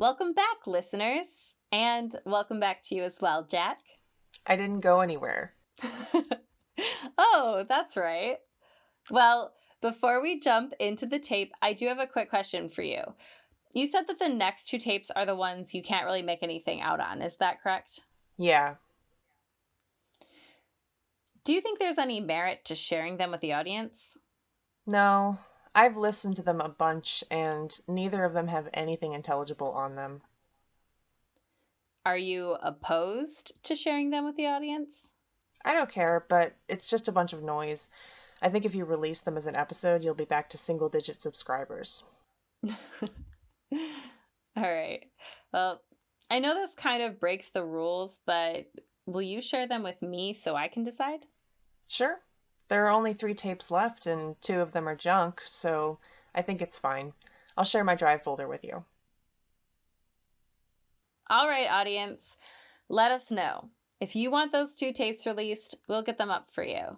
Welcome back, listeners. And welcome back to you as well, Jack. I didn't go anywhere. Oh, that's right. Well, before we jump into the tape, I do have a quick question for you. You said that the next two tapes are the ones you can't really make anything out on. Is that correct? Yeah. Do you think there's any merit to sharing them with the audience? No, I've listened to them a bunch, and neither of them have anything intelligible on them. Are you opposed to sharing them with the audience? I don't care, but it's just a bunch of noise. I think if you release them as an episode, you'll be back to single-digit subscribers. All right. Well, I know this kind of breaks the rules, but will you share them with me so I can decide? Sure. There are only 3 tapes left, and 2 of them are junk, so I think it's fine. I'll share my drive folder with you. All right, audience, let us know. If you want those 2 tapes released, we'll get them up for you.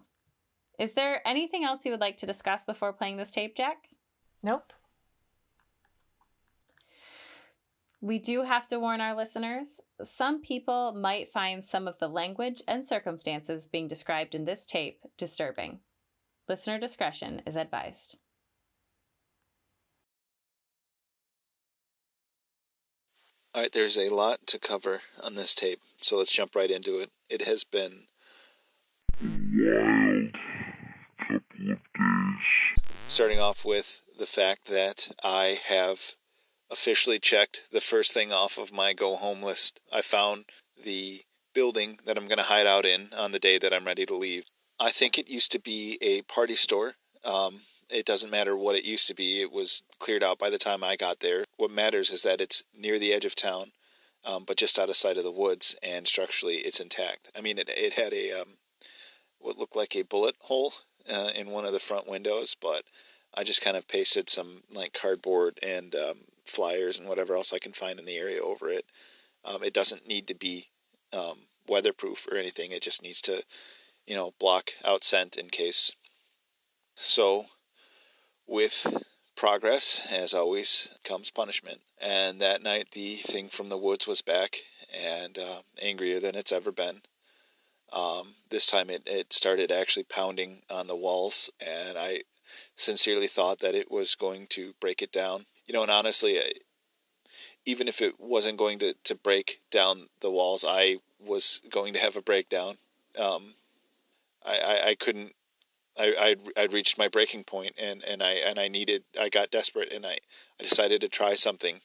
Is there anything else you would like to discuss before playing this tape, Jack? Nope. We do have to warn our listeners. Some people might find some of the language and circumstances being described in this tape disturbing. Listener discretion is advised. All right, there's a lot to cover on this tape, so let's jump right into it. It has been a wild couple of days. Starting off with the fact that I have officially checked the first thing off of my go home list. I found the building that I'm going to hide out in on the day that I'm ready to leave. I think it used to be a party store. It doesn't matter what it used to be. It was cleared out by the time I got there. What matters is that it's near the edge of town, but just out of sight of the woods, and structurally it's intact. I mean, it had a what looked like a bullet hole in one of the front windows, but I just kind of pasted some like cardboard and flyers and whatever else I can find in the area over it. It doesn't need to be weatherproof or anything. It just needs to, block out scent in case. So with progress, as always, comes punishment. And that night, the thing from the woods was back and angrier than it's ever been. This time it started actually pounding on the walls, and I sincerely thought that it was going to break it down. And honestly, even if it wasn't going to break down the walls, I was going to have a breakdown. I couldn't. I'd reached my breaking point, and I got desperate, and I decided to try something.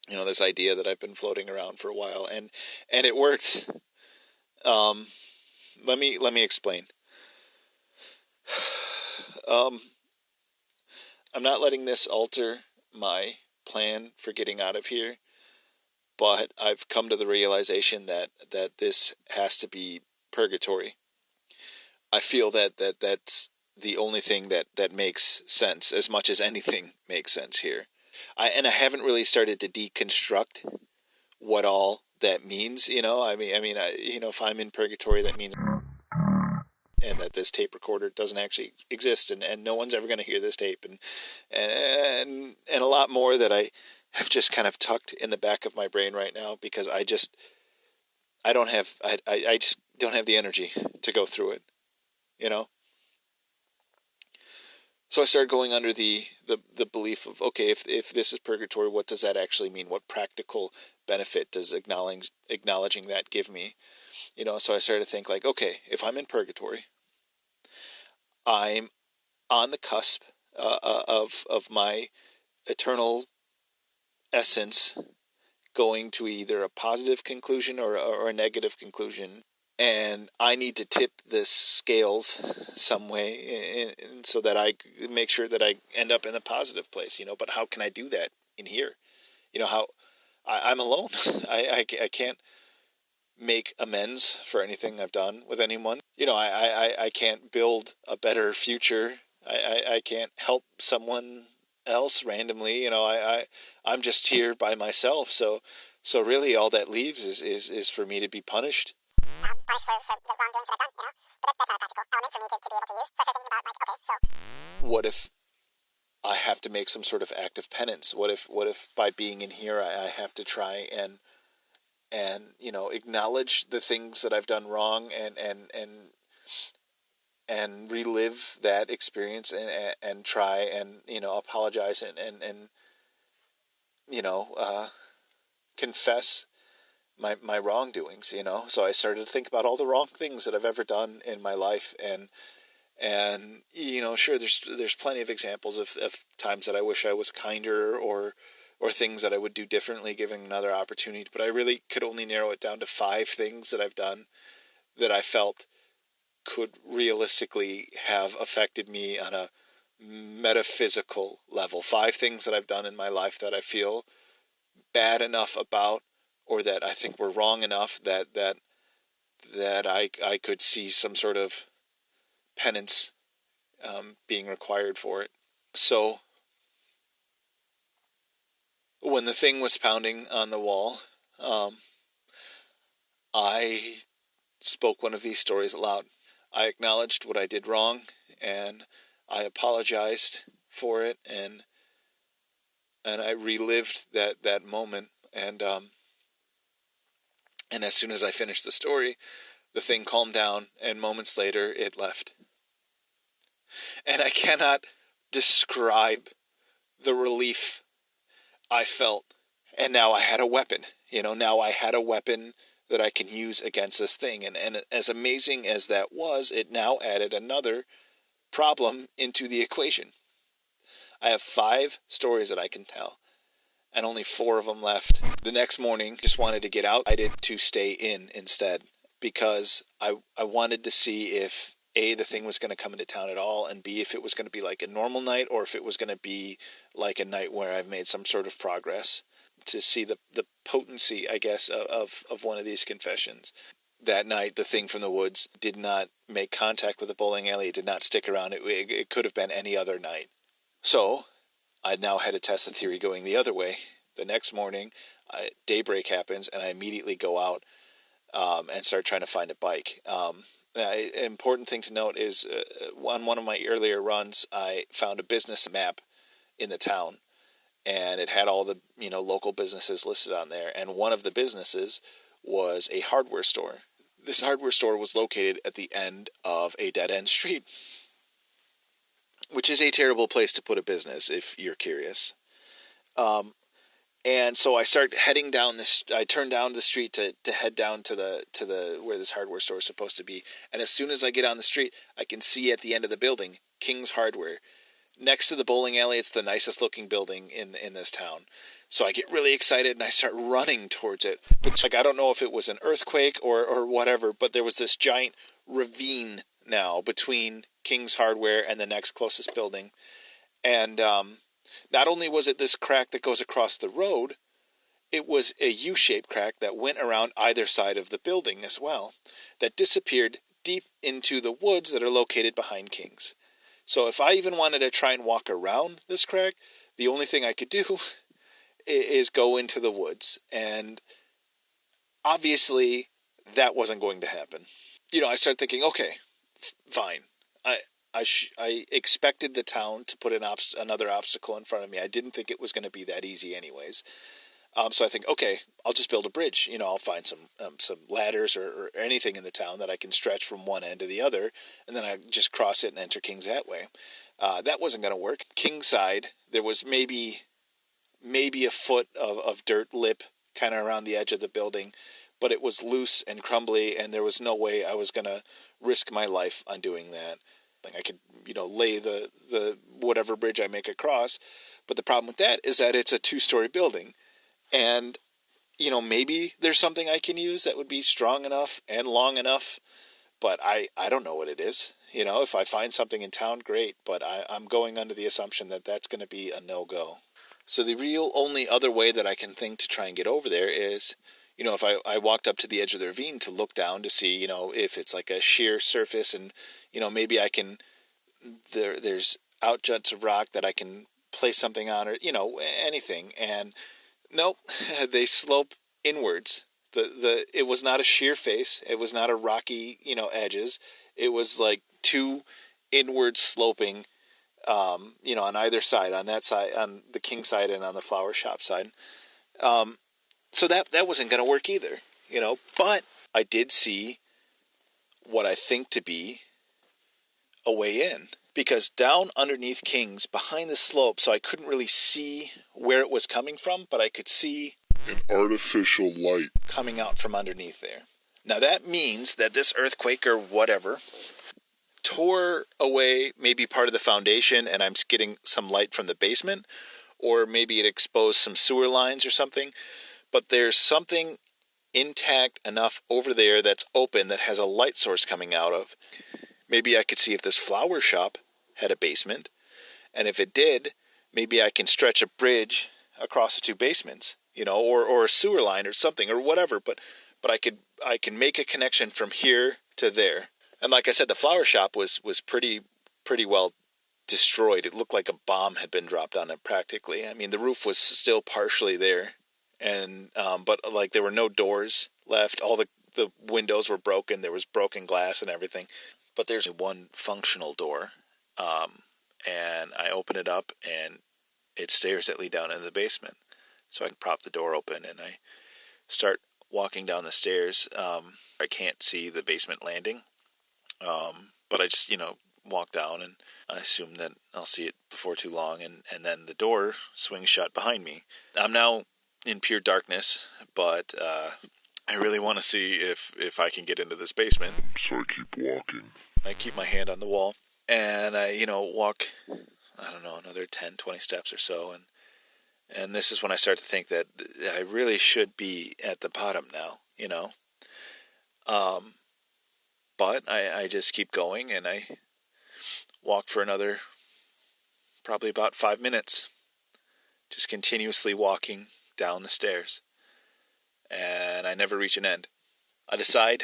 This idea that I've been floating around for a while, and it worked. Let me explain. I'm not letting this alter my plan for getting out of here, but I've come to the realization that this has to be purgatory. I feel that's the only thing that makes sense, as much as anything makes sense here. I haven't really started to deconstruct what all that means. If I'm in purgatory, that means and that this tape recorder doesn't actually exist, and no one's ever going to hear this tape, and a lot more that I have just kind of tucked in the back of my brain right now, because I just don't have the energy to go through it, So I started going under the belief of, okay, if this is purgatory, what does that actually mean? What practical benefit does acknowledging that give me? So I started to think like, okay, if I'm in purgatory, I'm on the cusp of my eternal essence going to either a positive conclusion or a negative conclusion, and I need to tip the scales some way, so that I make sure that I end up in a positive place. But how can I do that in here? How I'm alone. I can't make amends for anything I've done with anyone. I can't build a better future. I can't help someone else randomly. I'm just here by myself. So really all that leaves is for me to be punished. Punished for the wrongdoings that I've done, but that's not a practical element for me to be able to use. So I started thinking about, like, okay, so what if I have to make some sort of act of penance? What if by being in here I have to try and acknowledge the things that I've done wrong and relive that experience and try and apologize and confess my wrongdoings. So I started to think about all the wrong things that I've ever done in my life, and sure, there's plenty of examples of times that I wish I was kinder or things that I would do differently given another opportunity, but I really could only narrow it down to 5 things that I've done that I felt could realistically have affected me on a metaphysical level. 5 things that I've done in my life that I feel bad enough about, or that I think were wrong enough that I could see some sort of penance being required for it. So when the thing was pounding on the wall, I spoke one of these stories aloud. I acknowledged what I did wrong, and I apologized for it, and I relived that moment, and as soon as I finished the story, the thing calmed down, and moments later it left. And I cannot describe the relief I felt. And now I had a weapon. Now I had a weapon that I can use against this thing. And as amazing as that was, it now added another problem into the equation. I have 5 stories that I can tell, and only 4 of them left. The next morning, just wanted to get out. I did to stay in instead, because I wanted to see if A, the thing was going to come into town at all, and B, if it was going to be like a normal night, or if it was going to be like a night where I've made some sort of progress, to see the potency, I guess, of one of these confessions. That night, the thing from the woods did not make contact with the bowling alley. It did not stick around. It could have been any other night. So I now had to test the theory going the other way. The next morning, daybreak happens, and I immediately go out and start trying to find a bike. An important thing to note is on one of my earlier runs, I found a business map in the town, and it had all the local businesses listed on there. And one of the businesses was a hardware store. This hardware store was located at the end of a dead-end street, which is a terrible place to put a business if you're curious. And so I start heading down this. I turn down the street to head down to the where this hardware store is supposed to be. And as soon as I get on the street, I can see at the end of the building King's Hardware, next to the bowling alley. It's the nicest looking building in this town. So I get really excited and I start running towards it. But I don't know if it was an earthquake or whatever, but there was this giant ravine now between King's Hardware and the next closest building. And not only was it this crack that goes across the road, it was a U-shaped crack that went around either side of the building as well, that disappeared deep into the woods that are located behind King's. So if I even wanted to try and walk around this crack, the only thing I could do is go into the woods. And obviously that wasn't going to happen. I started thinking, okay, fine. I expected the town to put another obstacle in front of me. I didn't think it was going to be that easy anyways. So I think, okay, I'll just build a bridge. I'll find some ladders or anything in the town that I can stretch from one end to the other, and then I just cross it and enter King's that way. That wasn't going to work. King's side, there was maybe a foot of dirt lip kind of around the edge of the building, but it was loose and crumbly, and there was no way I was going to risk my life on doing that. I could, lay the whatever bridge I make across, but the problem with that is that it's a 2-story building. And, maybe there's something I can use that would be strong enough and long enough, but I don't know what it is. If I find something in town, great, but I'm going under the assumption that that's going to be a no-go. So the real only other way that I can think to try and get over there is, if I walked up to the edge of the ravine to look down to see, if it's like a sheer surface and, maybe I can, there's outjuts of rock that I can place something on or, anything. And nope, they slope inwards. It was not a sheer face. It was not a rocky, edges. It was like 2 inward sloping on either side, on that side, on the king side and on the flower shop side. So that wasn't going to work either, but I did see what I think to be a way in, because down underneath King's, behind the slope, so I couldn't really see where it was coming from, but I could see an artificial light coming out from underneath there. Now that means that this earthquake or whatever tore away maybe part of the foundation, and I'm getting some light from the basement, or maybe it exposed some sewer lines or something, but there's something intact enough over there that's open that has a light source coming out of. Maybe I could see if this flower shop had a basement, and if it did, maybe I can stretch a bridge across the two basements, or a sewer line or something or whatever, but I can make a connection from here to there. And like I said, the flower shop was pretty well destroyed. It looked like a bomb had been dropped on it practically. I mean, the roof was still partially there, and but like there were no doors left. All the windows were broken. There was broken glass and everything. But there's one functional door, and I open it up, and it's stairs that lead down into the basement. So I can prop the door open, and I start walking down the stairs. I can't see the basement landing, but I just walk down, and I assume that I'll see it before too long, and then the door swings shut behind me. I'm now in pure darkness, but I really want to see if I can get into this basement. So I keep walking. I keep my hand on the wall, and I, walk, I don't know, another 10, 20 steps or so, and this is when I start to think that I really should be at the bottom now, But I just keep going, and I walk for another probably about 5 minutes, just continuously walking down the stairs, and I never reach an end. I decide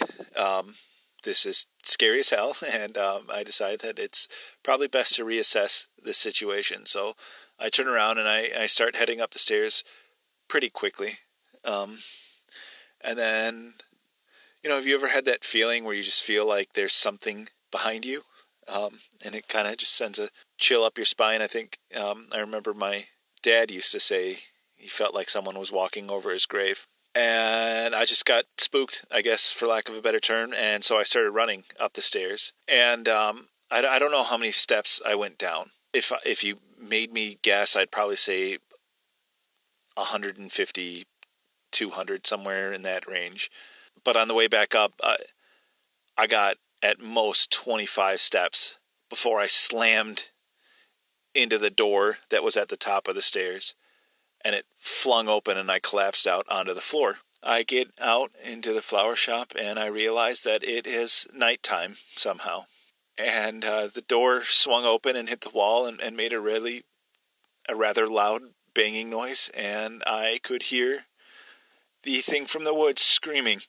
this is scary as hell, and I decide that it's probably best to reassess this situation. So I turn around, and I start heading up the stairs pretty quickly. And then, have you ever had that feeling where you just feel like there's something behind you? And it kind of just sends a chill up your spine. I think I remember my dad used to say he felt like someone was walking over his grave. And I just got spooked, I guess, for lack of a better term. And so I started running up the stairs. And I don't know how many steps I went down. If you made me guess, I'd probably say 150, 200, somewhere in that range. But on the way back up, I got at most 25 steps before I slammed into the door that was at the top of the stairs. And it flung open, and I collapsed out onto the floor. I get out into the flower shop, and I realize that it is nighttime somehow. And the door swung open and hit the wall and made a rather loud banging noise, and I could hear the thing from the woods screaming.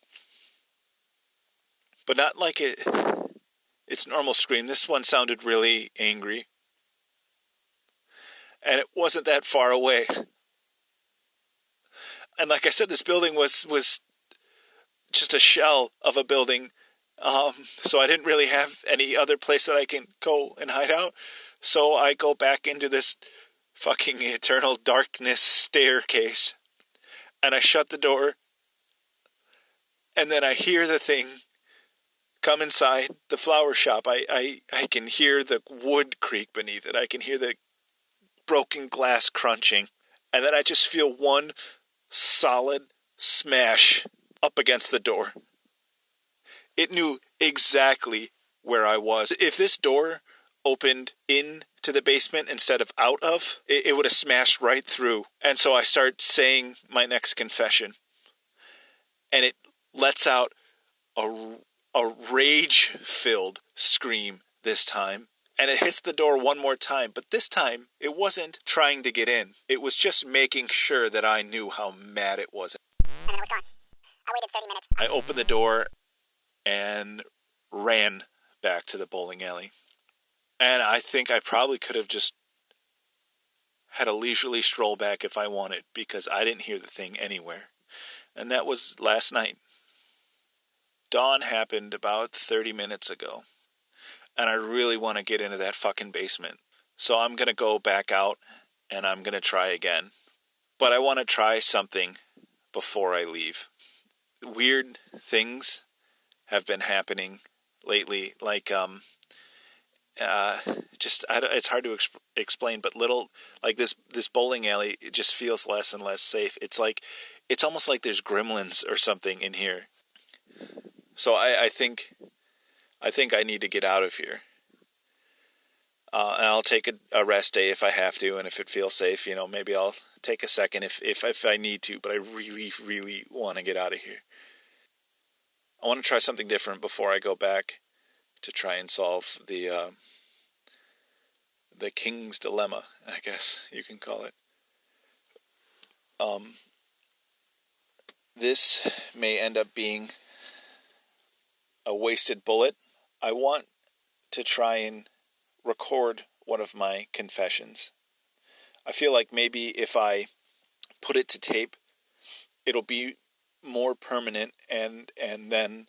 But not like its normal scream. This one sounded really angry. And it wasn't that far away. And like I said, this building was just a shell of a building. So I didn't really have any other place that I can go and hide out. So I go back into this fucking eternal darkness staircase. And I shut the door. And then I hear the thing come inside the flower shop. I can hear the wood creak beneath it. I can hear the broken glass crunching. And then I just feel one solid smash up against the door. It knew exactly where I was. If this door opened into the basement instead of out of, it would have smashed right through. And so I start saying my next confession. And it lets out a rage-filled scream this time. And it hits the door one more time, but this time it wasn't trying to get in. It was just making sure that I knew how mad it was. And then it was gone. I waited 30 minutes. I opened the door and ran back to the bowling alley. And I think I probably could have just had a leisurely stroll back if I wanted, because I didn't hear the thing anywhere. And that was last night. Dawn happened about 30 minutes ago. And I really want to get into that fucking basement So I'm going to go back out and I'm going to try again. But I want to try something before I leave. Weird things have been happening lately, like it's hard to explain, but little, like this bowling alley, it just feels less and less safe. It's almost like there's gremlins or something in here. So I think I need to get out of here. And I'll take a rest day if I have to, and if it feels safe, maybe I'll take a second if I need to. But I really, really want to get out of here. I want to try something different before I go back to try and solve the King's Dilemma, I guess you can call it. This may end up being a wasted bullet. I want to try and record one of my confessions. I feel like maybe if I put it to tape, it'll be more permanent, and then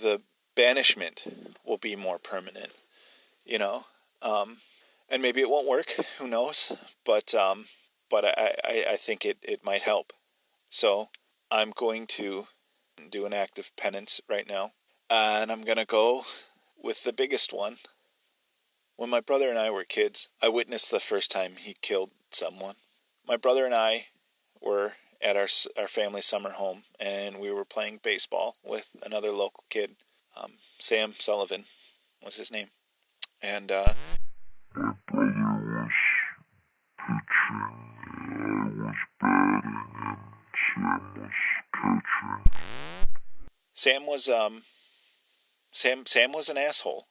the banishment will be more permanent, and maybe it won't work, who knows, but I think it might help. So I'm going to do an act of penance right now, and I'm going to go with the biggest one. When my brother and I were kids, I witnessed the first time he killed someone. My brother and I were at our family summer home, and we were playing baseball with another local kid. Sam Sullivan was his name. And My brother was pitching, I was batting, and Sam was catching. Sam was an asshole.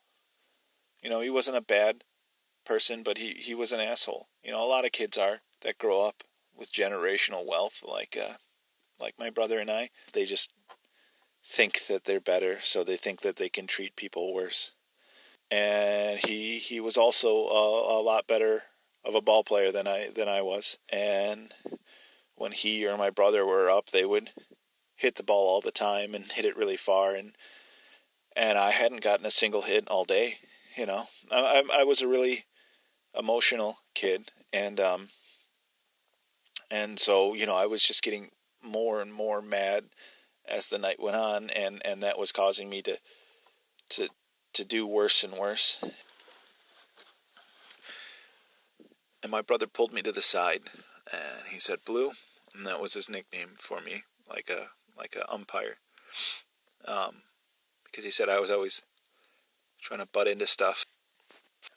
He wasn't a bad person, but he was an asshole. A lot of kids are that grow up with generational wealth, like my brother and I. They just think that they're better, so they think that they can treat people worse. And he was also a lot better of a ball player than I was. And when he or my brother were up, they would hit the ball all the time and hit it really far, and I hadn't gotten a single hit all day. I was a really emotional kid, and so I was just getting more and more mad as the night went on, and that was causing me to do worse and worse. And my brother pulled me to the side, and he said, "Blue," and that was his nickname for me, like a umpire, because he said I was always trying to butt into stuff.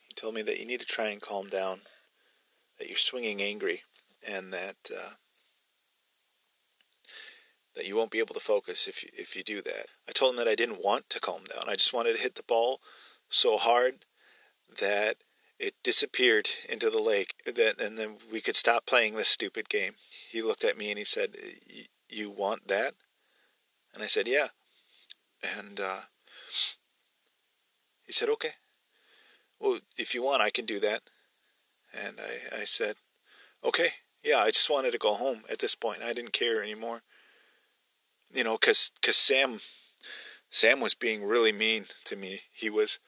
He told me that you need to try and calm down, that you're swinging angry, and that you won't be able to focus if you do that. I told him that I didn't want to calm down. I just wanted to hit the ball so hard that it disappeared into the lake, and then we could stop playing this stupid game. He looked at me and he said, "You want that?" And I said, "Yeah." And he said, "Okay. Well, if you want, I can do that." And I said, "Okay. Yeah, I just wanted to go home at this point. I didn't care anymore. Because Sam was being really mean to me. He was,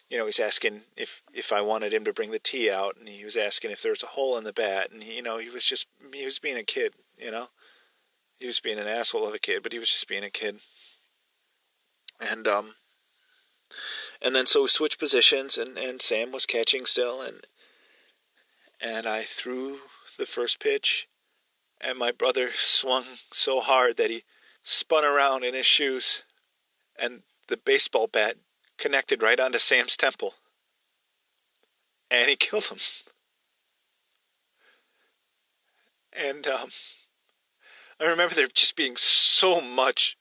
he's asking if I wanted him to bring the tea out, and he was asking if there was a hole in the bat, and he was being a kid, He was being an asshole of a kid, but he was just being a kid. And then so we switched positions, and Sam was catching still, and I threw the first pitch, and my brother swung so hard that he spun around in his shoes, and the baseball bat connected right onto Sam's temple, and he killed him. And I remember there just being so much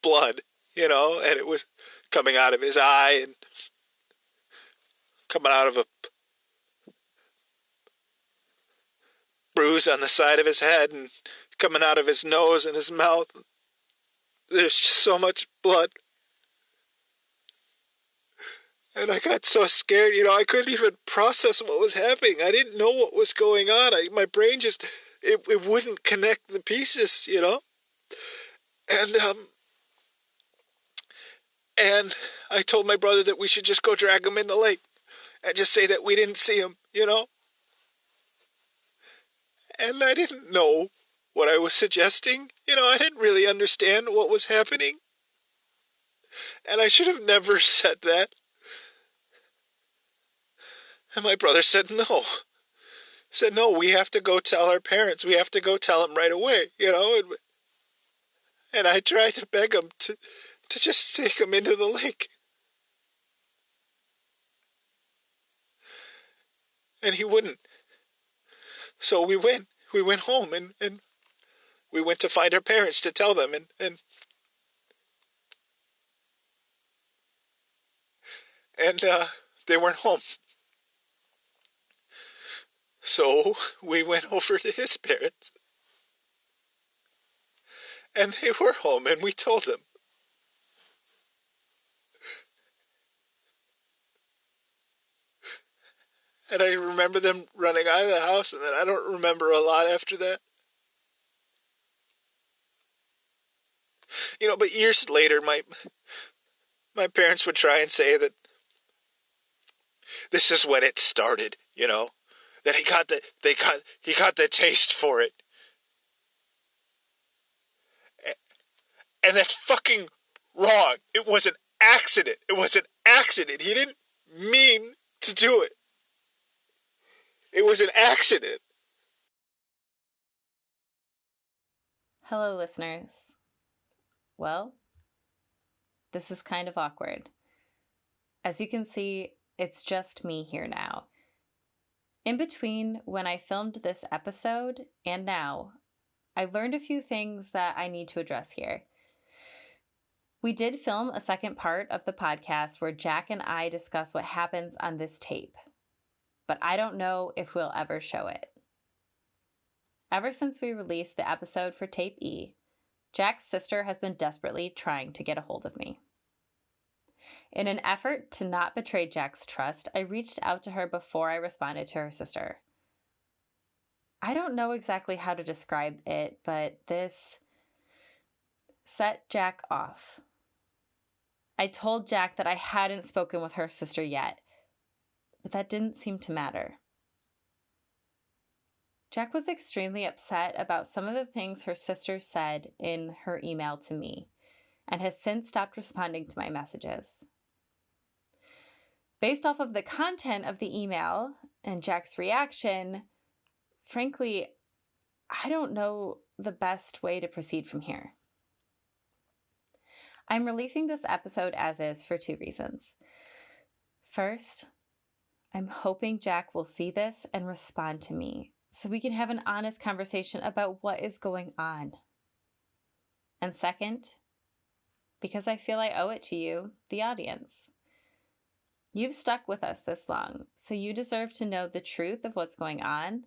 blood, and it was coming out of his eye and coming out of a bruise on the side of his head and coming out of his nose and his mouth. There's just so much blood. And I got so scared, I couldn't even process what was happening. I didn't know what was going on. My brain just, it wouldn't connect the pieces, And I told my brother that we should just go drag him in the lake. and just say that we didn't see him, you know? And I didn't know what I was suggesting. You know, I didn't really understand what was happening. And I should have never said that. And my brother said no. Said, no, we have to go tell our parents. We have to go tell them right away, you know? And I tried to beg him to just take him into the lake. And he wouldn't. So we went home and we went to find our parents to tell them and they weren't home. So we went over to his parents. And they were home and we told them. And I remember them running out of the house, and then I don't remember a lot after that. You know, but years later, my parents would try and say that this is when it started, you know, that he got the taste for it. And that's fucking wrong. It was an accident. It was an accident. He didn't mean to do it. It was an accident. Hello, listeners. Well, this is kind of awkward. As you can see, it's just me here now. In between when I filmed this episode and now, I learned a few things that I need to address here. We did film a second part of the podcast where Jack and I discuss what happens on this tape, but I don't know if we'll ever show it. Ever since we released the episode for Tape E, Jack's sister has been desperately trying to get a hold of me. In an effort to not betray Jack's trust, I reached out to her before I responded to her sister. I don't know exactly how to describe it, but this set Jack off. I told Jack that I hadn't spoken with her sister yet, but that didn't seem to matter. Jack was extremely upset about some of the things her sister said in her email to me, and has since stopped responding to my messages. Based off of the content of the email and Jack's reaction, frankly, I don't know the best way to proceed from here. I'm releasing this episode as is for two reasons. First, I'm hoping Jack will see this and respond to me so we can have an honest conversation about what is going on. And second, because I feel I owe it to you, the audience. You've stuck with us this long, so you deserve to know the truth of what's going on.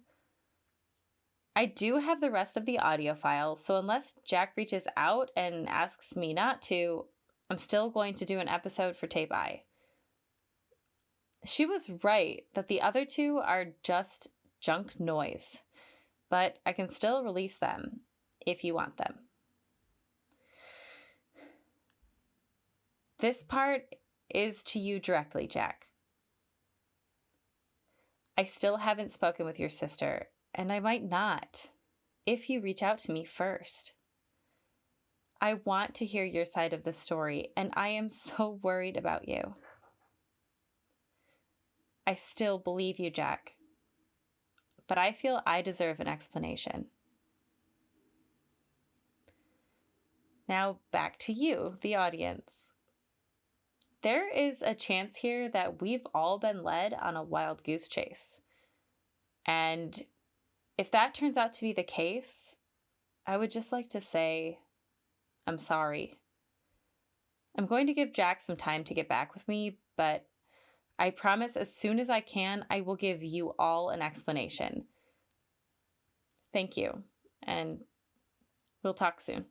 I do have the rest of the audio file, so unless Jack reaches out and asks me not to, I'm still going to do an episode for Tape I. She was right that the other two are just junk noise, but I can still release them if you want them. This part is to you directly, Jack. I still haven't spoken with your sister, and I might not if you reach out to me first. I want to hear your side of the story, and I am so worried about you. I still believe you, Jack, but I feel I deserve an explanation. Now back to you, the audience. There is a chance here that we've all been led on a wild goose chase. And if that turns out to be the case, I would just like to say, I'm sorry. I'm going to give Jack some time to get back with me, but I promise as soon as I can, I will give you all an explanation. Thank you, and we'll talk soon.